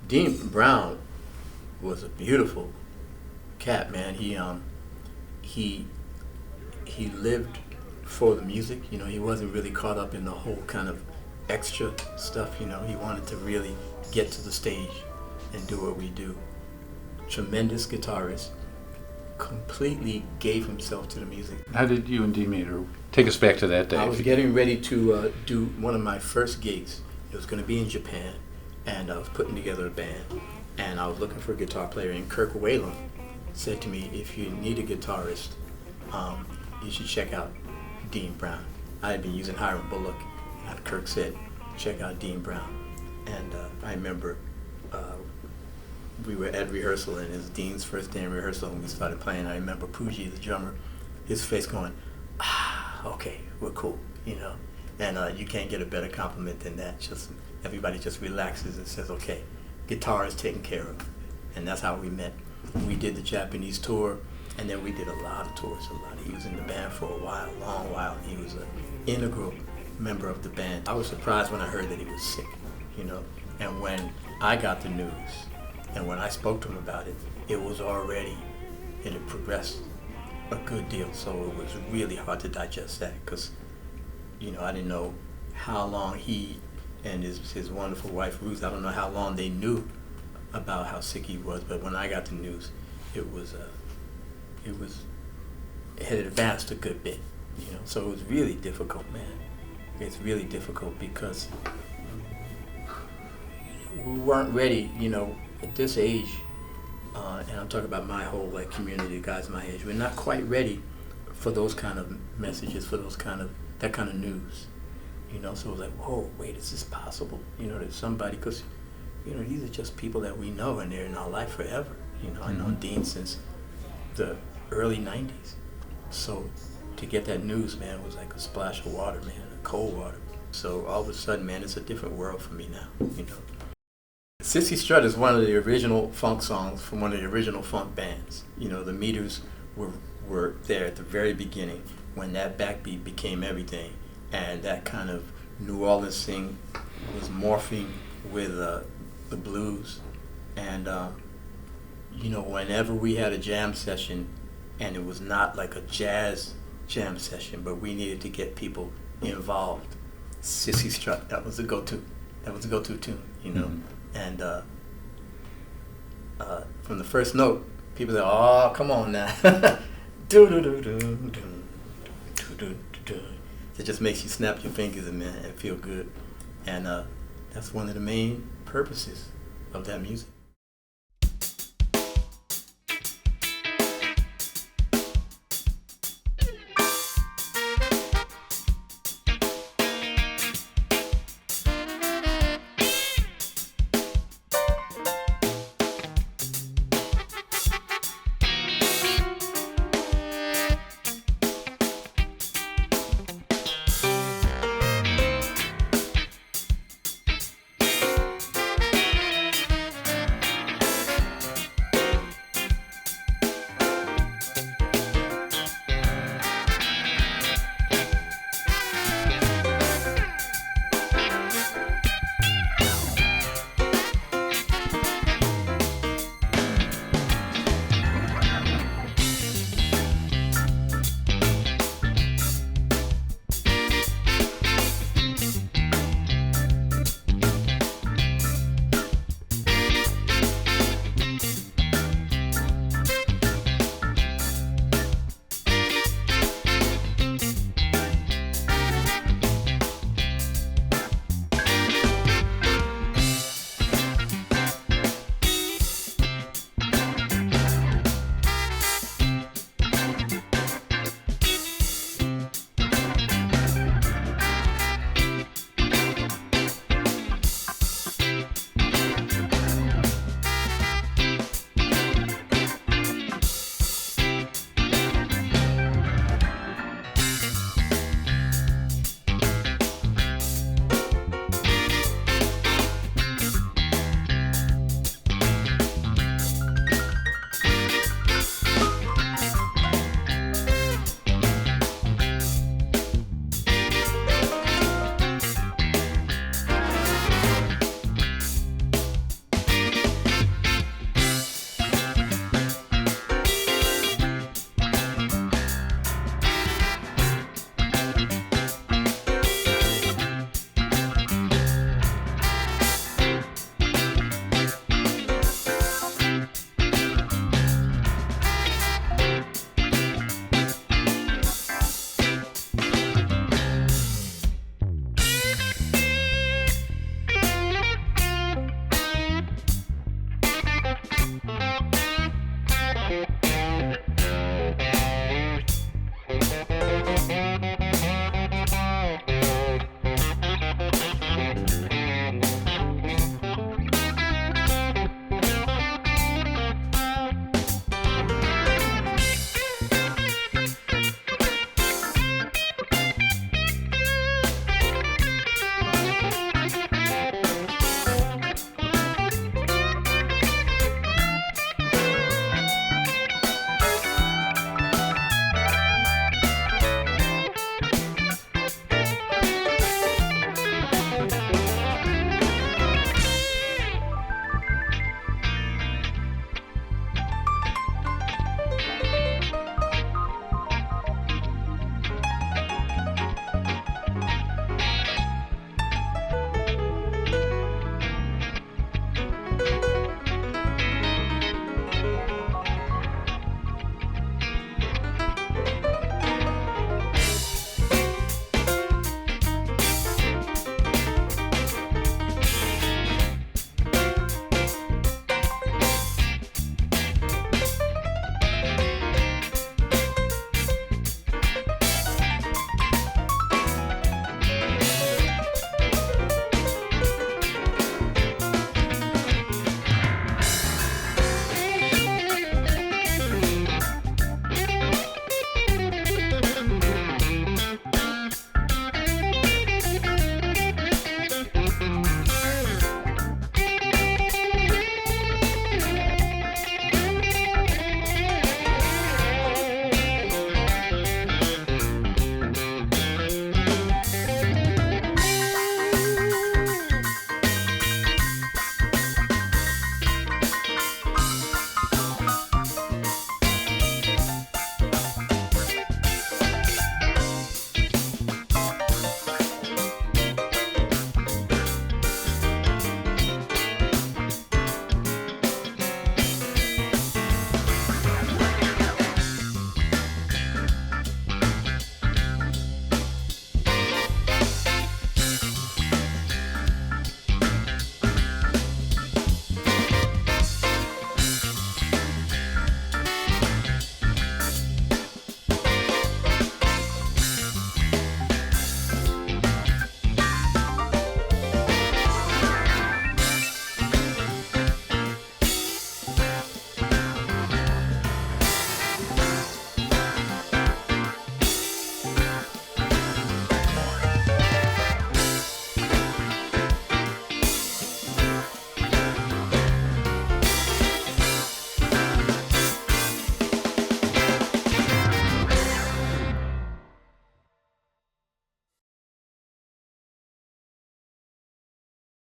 Dean Brown was a beautiful cat, man. He he lived for the music. You know, he wasn't really caught up in the whole kind of extra stuff. You know, he wanted to really get to the stage and do what we do. Tremendous guitarist, completely gave himself to the music. How did you and Dee meet? Or take us back to that day. I was getting ready to do one of my first gigs. It was going to be in Japan, and I was putting together a band, and I was looking for a guitar player, and Kirk Whalum said to me, if you need a guitarist, you should check out Dean Brown. I had been using Hiram Bullock, and Kirk said, check out Dean Brown. And I remember we were at rehearsal, and it was Dean's first day in rehearsal, and we started playing. I remember Pooji, the drummer, his face going, okay, we're cool, you know. And you can't get a better compliment than that. Just everybody just relaxes and says, okay, guitar is taken care of. And that's how we met. We did the Japanese tour, and then we did a lot of tours, He was in the band for a while, long while. He was an integral member of the band. I was surprised when I heard that he was sick, you know. And when I got the news, and when I spoke to him about it, it had progressed a good deal. So it was really hard to digest that, because, you know, I didn't know how long he and his wonderful wife Ruth, I don't know how long they knew about how sick he was, but when I got the news, it had advanced a good bit, you know. So it was really difficult, man. It's really difficult because we weren't ready, you know, at this age, and I'm talking about my whole community, guys my age. We're not quite ready for those kind of messages, for that kind of news, you know. So it was like, whoa, wait, is this possible? You know, there's somebody, because, you know, these are just people that we know, and they're in our life forever. You know, I know Dean since the early '90s. So to get that news, man, was like a splash of water, man, cold water. So all of a sudden, man, it's a different world for me now, you know. Cissy Strut is one of the original funk songs from one of the original funk bands. You know, the Meters were there at the very beginning when that backbeat became everything, and that kind of New Orleans thing was morphing with the blues. And you know, whenever we had a jam session, and it was not like a jazz jam session, but we needed to get people involved, Cissy Strut, that was the go-to. That was the go-to tune, you know. Mm-hmm. And from the first note, people say, "Oh, come on now." Do do do do do do do. It just makes you snap your fingers and feel good. And that's one of the main purposes of that music.